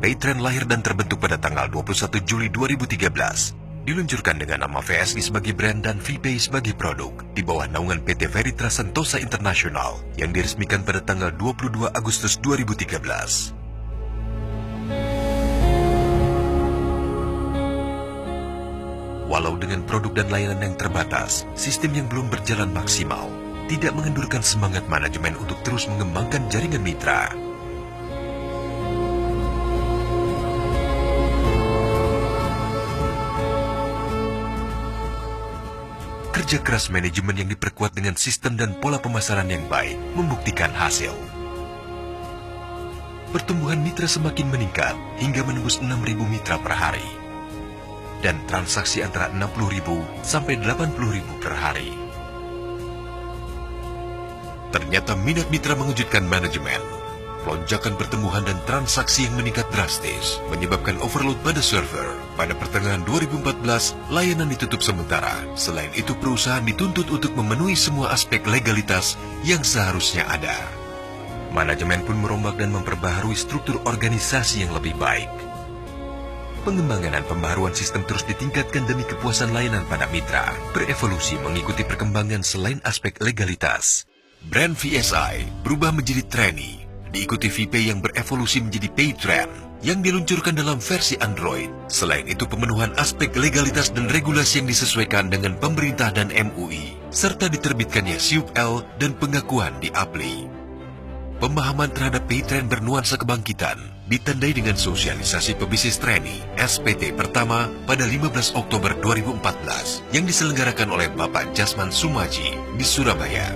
Paytrend lahir dan terbentuk pada tanggal 21 Juli 2013. Diluncurkan dengan nama VSI sebagai brand dan VPay sebagai produk di bawah naungan PT Veritra Sentosa International yang diresmikan pada tanggal 22 Agustus 2013. Walau dengan produk dan layanan yang terbatas, sistem yang belum berjalan maksimal tidak mengendurkan semangat manajemen untuk terus mengembangkan jaringan mitra. Kerja keras manajemen yang diperkuat dengan sistem dan pola pemasaran yang baik membuktikan hasil. Pertumbuhan mitra semakin meningkat hingga menembus 6.000 mitra per hari. Dan transaksi antara 60.000 sampai 80.000 per hari. Ternyata minat mitra mengejutkan manajemen. Lonjakan pertumbuhan dan transaksi yang meningkat drastis menyebabkan overload pada server. Pada pertengahan 2014, layanan ditutup sementara. Selain itu, perusahaan dituntut untuk memenuhi semua aspek legalitas yang seharusnya ada. Manajemen pun merombak dan memperbaharui struktur organisasi yang lebih baik. Pengembangan dan pembaharuan sistem terus ditingkatkan demi kepuasan layanan pada mitra, berevolusi mengikuti perkembangan selain aspek legalitas. Brand VSI berubah menjadi Trendy, diikuti VPay yang berevolusi menjadi Paytrend yang diluncurkan dalam versi Android. Selain itu, pemenuhan aspek legalitas dan regulasi yang disesuaikan dengan pemerintah dan MUI, serta diterbitkannya SIUP-L dan pengakuan di APLI. Pemahaman terhadap Paytrend bernuansa kebangkitan ditandai dengan sosialisasi pebisnis Trendy SPT pertama pada 15 Oktober 2014 yang diselenggarakan oleh Bapak Jasman Sumaji di Surabaya.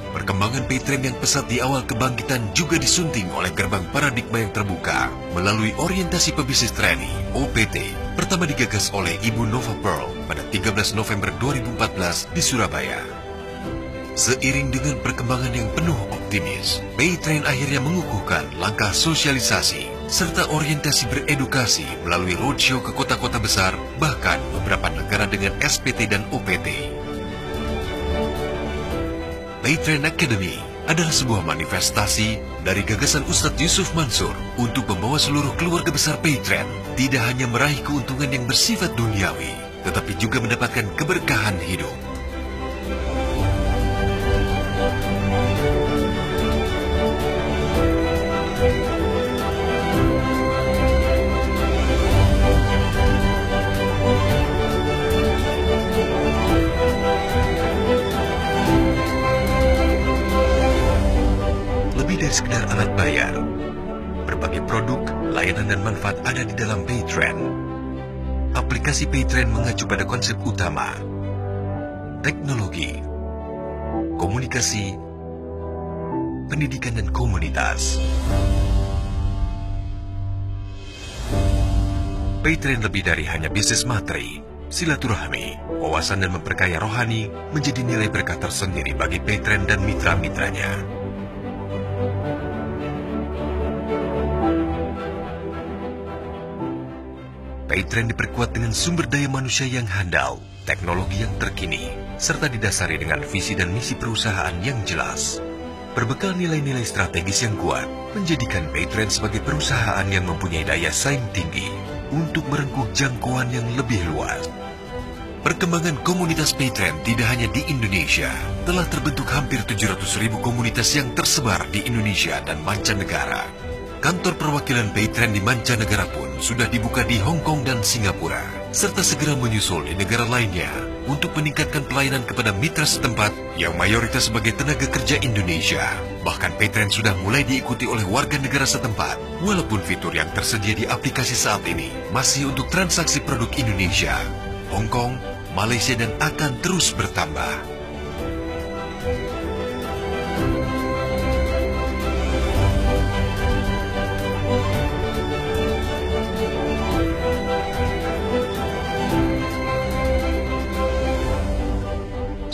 Perkembangan Paytrend yang pesat di awal kebangkitan juga disunting oleh gerbang paradigma yang terbuka melalui orientasi pebisnis Trendy OPT pertama digagas oleh Ibu Nova Pearl pada 13 November 2014 di Surabaya. Seiring dengan perkembangan yang penuh optimis, Paytrend akhirnya mengukuhkan langkah sosialisasi serta orientasi beredukasi melalui roadshow ke kota-kota besar, bahkan beberapa negara dengan SPT dan OPT. Paytrend Academy adalah sebuah manifestasi dari gagasan Ustadz Yusuf Mansur untuk membawa seluruh keluarga besar Paytrend tidak hanya meraih keuntungan yang bersifat duniawi, tetapi juga mendapatkan keberkahan hidup. Sekedar alat bayar, berbagai produk, layanan dan manfaat ada di dalam Paytrend. Aplikasi Paytrend mengacu pada konsep utama teknologi, komunikasi, pendidikan dan komunitas. Paytrend lebih dari hanya bisnis materi, silaturahmi, wawasan dan memperkaya rohani menjadi nilai berkah tersendiri bagi Paytrend dan mitra-mitranya. Paytrend diperkuat dengan sumber daya manusia yang handal, teknologi yang terkini, serta didasari dengan visi dan misi perusahaan yang jelas. Berbekal nilai-nilai strategis yang kuat, menjadikan Paytrend sebagai perusahaan yang mempunyai daya saing tinggi untuk merengkuh jangkauan yang lebih luas. Perkembangan komunitas Paytrend tidak hanya di Indonesia, telah terbentuk hampir 700.000 komunitas yang tersebar di Indonesia dan mancanegara. Kantor perwakilan Paytrend di mancanegara pun sudah dibuka di Hong Kong dan Singapura, serta segera menyusul di negara lainnya untuk meningkatkan pelayanan kepada mitra setempat yang mayoritas sebagai tenaga kerja Indonesia. Bahkan Paytrend sudah mulai diikuti oleh warga negara setempat, walaupun fitur yang tersedia di aplikasi saat ini masih untuk transaksi produk Indonesia, Hong Kong, Malaysia dan akan terus bertambah.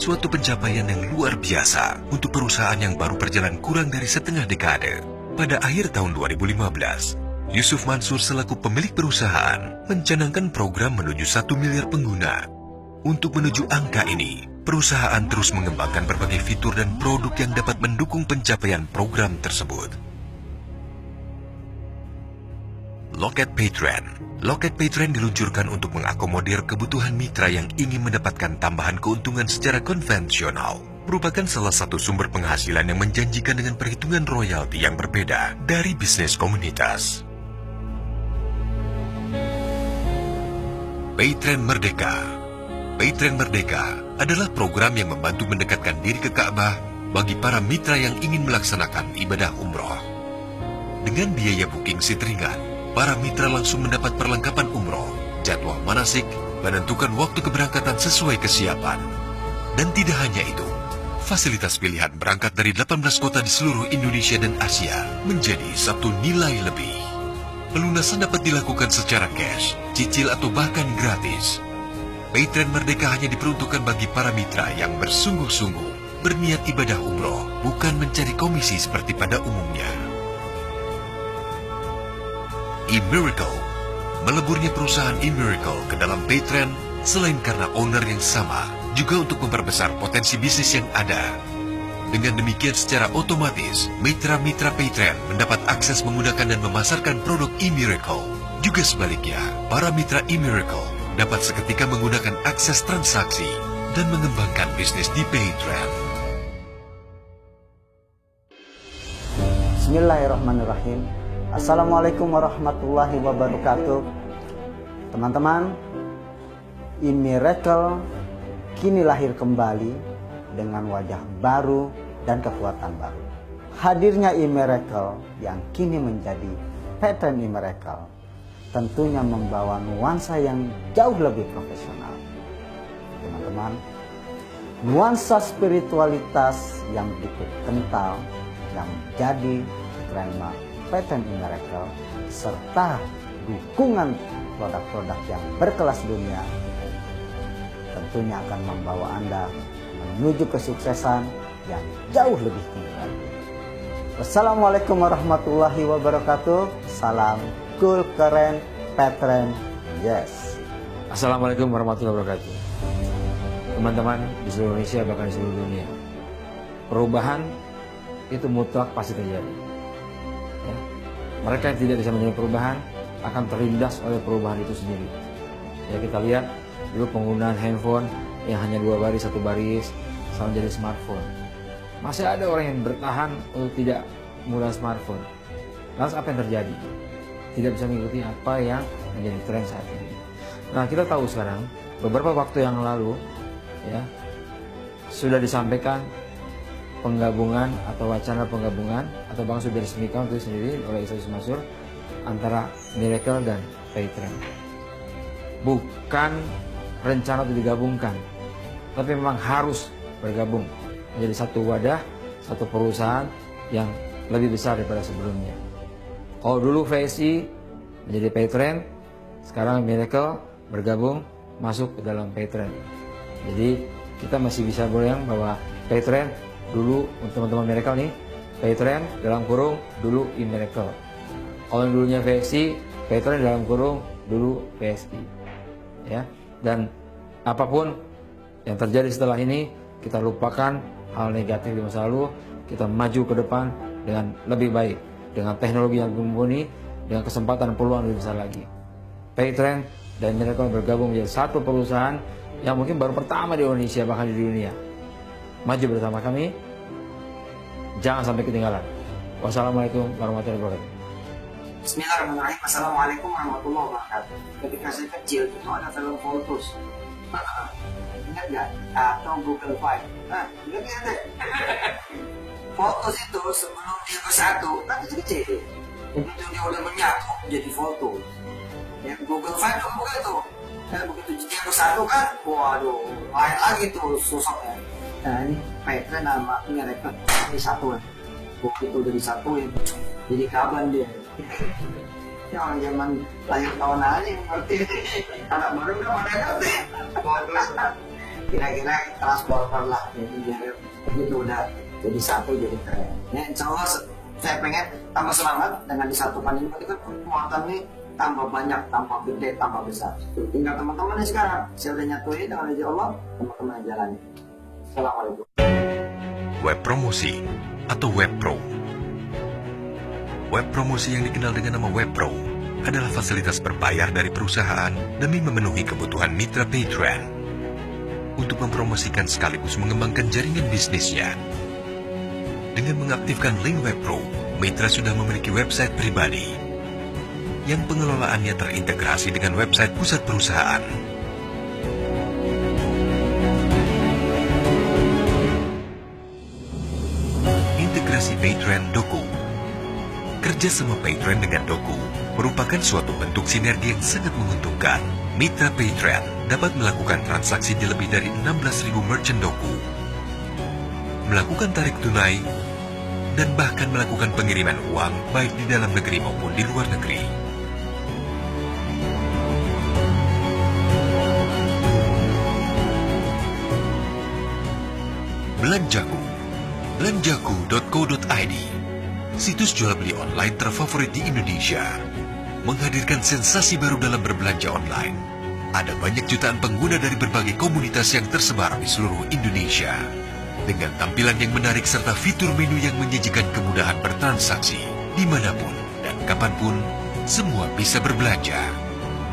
Suatu pencapaian yang luar biasa untuk perusahaan yang baru berjalan kurang dari setengah dekade. Pada akhir tahun 2015, Yusuf Mansur selaku pemilik perusahaan mencanangkan program menuju 1 miliar pengguna. Untuk menuju angka ini, perusahaan terus mengembangkan berbagai fitur dan produk yang dapat mendukung pencapaian program tersebut. Loket Paytrend. Loket Paytrend diluncurkan untuk mengakomodir kebutuhan mitra yang ingin mendapatkan tambahan keuntungan secara konvensional. Merupakan salah satu sumber penghasilan yang menjanjikan dengan perhitungan royalti yang berbeda dari bisnis komunitas. Paytrend Merdeka. Paytrend Merdeka adalah program yang membantu mendekatkan diri ke Ka'bah bagi para mitra yang ingin melaksanakan ibadah umroh. Dengan biaya booking ringan, para mitra langsung mendapat perlengkapan umroh, jadwal manasik, menentukan waktu keberangkatan sesuai kesiapan. Dan tidak hanya itu, fasilitas pilihan berangkat dari 18 kota di seluruh Indonesia dan Asia menjadi satu nilai lebih. Pelunasan dapat dilakukan secara cash, cicil atau bahkan gratis. Paytrend Merdeka hanya diperuntukkan bagi para mitra yang bersungguh-sungguh berniat ibadah umroh, bukan mencari komisi seperti pada umumnya. eMiracle. Meleburnya perusahaan eMiracle ke dalam Paytrend selain karena owner yang sama, juga untuk memperbesar potensi bisnis yang ada. Dengan demikian secara otomatis, mitra-mitra Paytrend mendapat akses menggunakan dan memasarkan produk eMiracle. Juga sebaliknya, para mitra eMiracle dapat seketika menggunakan akses transaksi dan mengembangkan bisnis di Paytrend. Bismillahirrahmanirrahim. Assalamualaikum warahmatullahi wabarakatuh. Teman-teman, eMiracle kini lahir kembali dengan wajah baru dan kekuatan baru. Hadirnya eMiracle yang kini menjadi Paytrend eMiracle tentunya membawa nuansa yang jauh lebih profesional. Teman-teman, nuansa spiritualitas yang begitu kental yang menjadi trademark Paytrend eMiracle serta dukungan produk-produk yang berkelas dunia tentunya akan membawa Anda menuju kesuksesan yang jauh lebih tinggi lagi. Wassalamualaikum warahmatullahi wabarakatuh. Salam cool, keren, Paytrend, yes. Assalamualaikum warahmatullahi wabarakatuh. Teman-teman di seluruh Indonesia bahkan di seluruh dunia, perubahan itu mutlak pasti terjadi. Ya. Mereka yang tidak bisa menerima perubahan akan terlindas oleh perubahan itu sendiri. Ya, kita lihat dulu penggunaan handphone yang hanya 2 baris, 1 baris, sekarang jadi smartphone. Masih ada orang yang bertahan untuk tidak menggunakan smartphone. Lantas apa yang terjadi? Tidak bisa mengikuti apa yang menjadi tren saat ini. Nah, kita tahu sekarang beberapa waktu yang lalu ya sudah disampaikan penggabungan atau wacana penggabungan atau bahkan sudah diresmikan itu sendiri oleh Ustaz Mansur antara Miracle dan Paytrend. Bukan rencana untuk digabungkan, tapi memang harus bergabung menjadi satu wadah, satu perusahaan yang lebih besar daripada sebelumnya. Kalau dulu VSI menjadi Paytrend, sekarang Miracle bergabung masuk ke dalam Paytrend. Jadi kita masih bisa goyang bahwa Paytrend dulu untuk teman-teman Miracle nih, Paytrend dalam kurung dulu eMiracle. Kalau yang dulunya VSI, Paytrend dalam kurung dulu VSI. Ya, dan apapun yang terjadi setelah ini, kita lupakan hal negatif di masa lalu, kita maju ke depan dengan lebih baik, dengan teknologi yang mumpuni, dengan kesempatan peluang lebih besar lagi. Paytrend dan Miracle bergabung menjadi satu perusahaan yang mungkin baru pertama di Indonesia bahkan di dunia. Maju bersama kami, jangan sampai ketinggalan. Wassalamualaikum warahmatullahi wabarakatuh. Bismillahirrahmanirrahim. Assalamualaikum warahmatullahi wabarakatuh. Ketika saya kecil itu ada film Voltus. Ingat nggak? Atau Google Five. Ingat nggak? Voltus itu sebelum dia bersatu kan kecil. Begitu dia udah menyatu jadi Voltus. Ya, Google Five juga begitu. Begitu dia bersatu kan, waduh, lain lagi tuh sosoknya. Nah ini Paytrend sama Miracle disatuin. Begitu udah disatuin, jadi kaban dia. Ya orang zaman lahir tahun aja yang ngerti. Anak baru udah pada ngerti. Kira-kira transporter lah. Jadi biar begitu udah jadi satu jadi keren. Ya insya Allah saya pengen tambah semangat dengan disatukan ini. Berarti kan kekuatan ini tambah banyak, tambah gede, tambah besar. Tinggal teman-teman yang sekarang saya udah nyatuin dengan izin Allah, teman-teman yang jalani. Assalamualaikum. Web promosi atau web pro. Web promosi yang dikenal dengan nama web pro adalah fasilitas berbayar dari perusahaan demi memenuhi kebutuhan mitra PayTrend untuk mempromosikan sekaligus mengembangkan jaringan bisnisnya. Dengan mengaktifkan link Web Pro, mitra sudah memiliki website pribadi yang pengelolaannya terintegrasi dengan website pusat perusahaan. Integrasi PayTrend Doku. Kerjasama PayTrend dengan Doku merupakan suatu bentuk sinergi yang sangat menguntungkan. Mitra PayTrend dapat melakukan transaksi di lebih dari 16.000 merchant Doku, melakukan tarik tunai, dan bahkan melakukan pengiriman uang baik di dalam negeri maupun di luar negeri. Belanjaku, belanjaku.co.id, situs jual beli online terfavorit di Indonesia, menghadirkan sensasi baru dalam berbelanja online. Ada banyak jutaan pengguna dari berbagai komunitas yang tersebar di seluruh Indonesia, dengan tampilan yang menarik serta fitur menu yang menyajikan kemudahan bertransaksi. Dimanapun dan kapanpun, semua bisa berbelanja.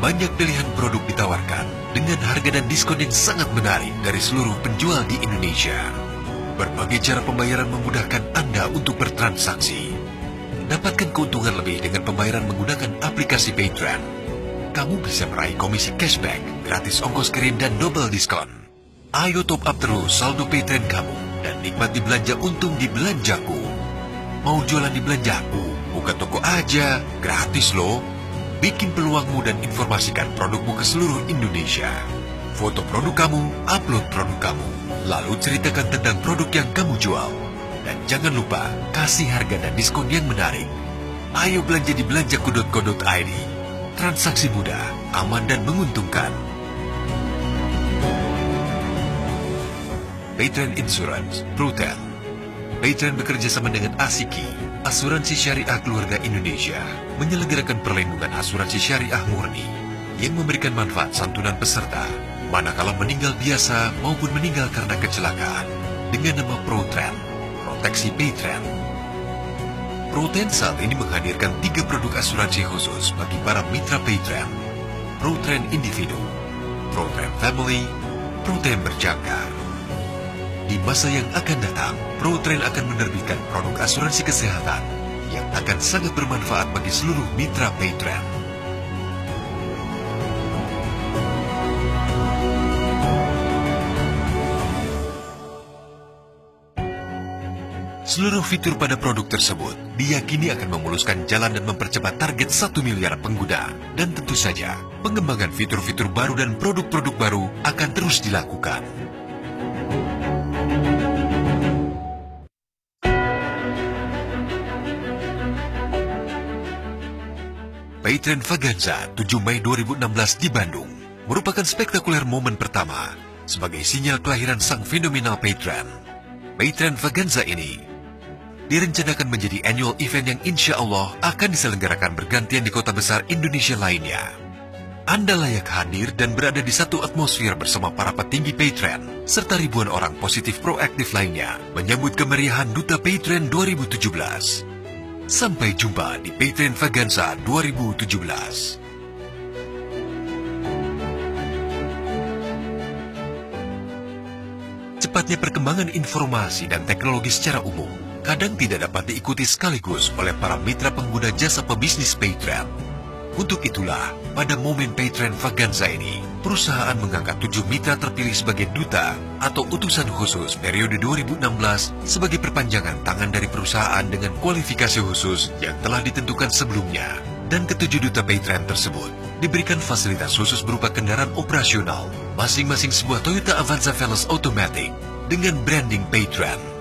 Banyak pilihan produk ditawarkan dengan harga dan diskon yang sangat menarik dari seluruh penjual di Indonesia. Berbagai cara pembayaran memudahkan Anda untuk bertransaksi. Dapatkan keuntungan lebih dengan pembayaran menggunakan aplikasi PayTrend. Kamu bisa meraih komisi cashback, gratis ongkos kirim, dan double diskon. Ayo top up terus saldo PayTrend kamu dan nikmati belanja untung di Belanjaku. Mau jualan di Belanjaku? Buka toko aja, gratis loh. Bikin peluangmu dan informasikan produkmu ke seluruh Indonesia. Foto produk kamu, upload produk kamu, lalu ceritakan tentang produk yang kamu jual. Dan jangan lupa kasih harga dan diskon yang menarik. Ayo belanja di belanjaku.co.id. Transaksi mudah, aman, dan menguntungkan. PayTrend Insurance, ProTen. PayTrend bekerja sama dengan Asiki, Asuransi Syariah Keluarga Indonesia, menyelenggarakan perlindungan asuransi syariah murni yang memberikan manfaat santunan peserta manakala meninggal biasa maupun meninggal karena kecelakaan dengan nama ProTen, proteksi PayTrend. ProTen saat ini menghadirkan 3 produk asuransi khusus bagi para mitra PayTrend: ProTen Individu, ProTen Family, ProTen Berjangka. Di masa yang akan datang, ProTen akan menerbitkan produk asuransi kesehatan yang akan sangat bermanfaat bagi seluruh mitra PayTrend. Seluruh fitur pada produk tersebut diyakini akan memuluskan jalan dan mempercepat target 1 miliar pengguna. Dan tentu saja, pengembangan fitur-fitur baru dan produk-produk baru akan terus dilakukan. PayTrend Vaganza 7 Mei 2016 di Bandung merupakan spektakuler momen pertama sebagai sinyal kelahiran sang fenomenal PayTrend. PayTrend Vaganza ini direncanakan menjadi annual event yang insya Allah akan diselenggarakan bergantian di kota besar Indonesia lainnya. Anda layak hadir dan berada di satu atmosfer bersama para petinggi PayTrend serta ribuan orang positif proaktif lainnya menyambut kemeriahan Duta PayTrend 2017. Sampai jumpa di PayTrend Vaganza 2017. Cepatnya perkembangan informasi dan teknologi secara umum kadang tidak dapat diikuti sekaligus oleh para mitra pengguna jasa pebisnis PayTrend. Untuk itulah, pada momen PayTrend Vaganza ini, perusahaan mengangkat 7 mitra terpilih sebagai duta atau utusan khusus periode 2016 sebagai perpanjangan tangan dari perusahaan dengan kualifikasi khusus yang telah ditentukan sebelumnya. Dan ketujuh duta PayTrend tersebut diberikan fasilitas khusus berupa kendaraan operasional, masing-masing sebuah Toyota Avanza Veloz Automatic dengan branding PayTrend.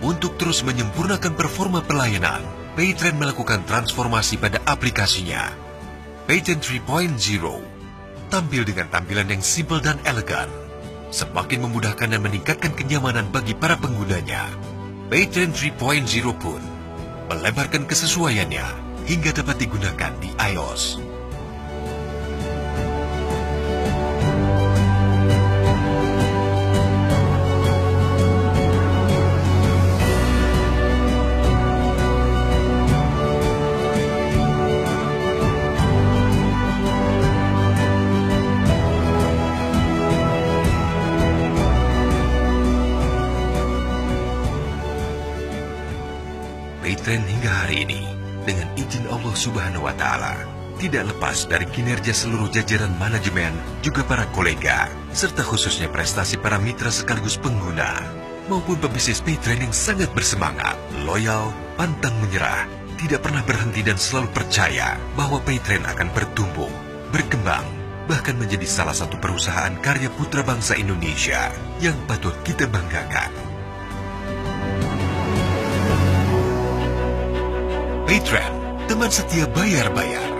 Untuk terus menyempurnakan performa pelayanan, Paytrend melakukan transformasi pada aplikasinya. Paytrend 3.0 tampil dengan tampilan yang simpel dan elegan, semakin memudahkan dan meningkatkan kenyamanan bagi para penggunanya. Paytrend 3.0 pun melebarkan kesesuaiannya hingga dapat digunakan di iOS. Paytrend hingga hari ini, dengan izin Allah Subhanahu wa Ta'ala, tidak lepas dari kinerja seluruh jajaran manajemen, juga para kolega, serta khususnya prestasi para mitra sekaligus pengguna, maupun pebisnis Paytrend yang sangat bersemangat, loyal, pantang menyerah, tidak pernah berhenti dan selalu percaya bahwa Paytrend akan bertumbuh, berkembang, bahkan menjadi salah satu perusahaan karya putra bangsa Indonesia yang patut kita banggakan. Paytrend, teman setia bayar-bayar.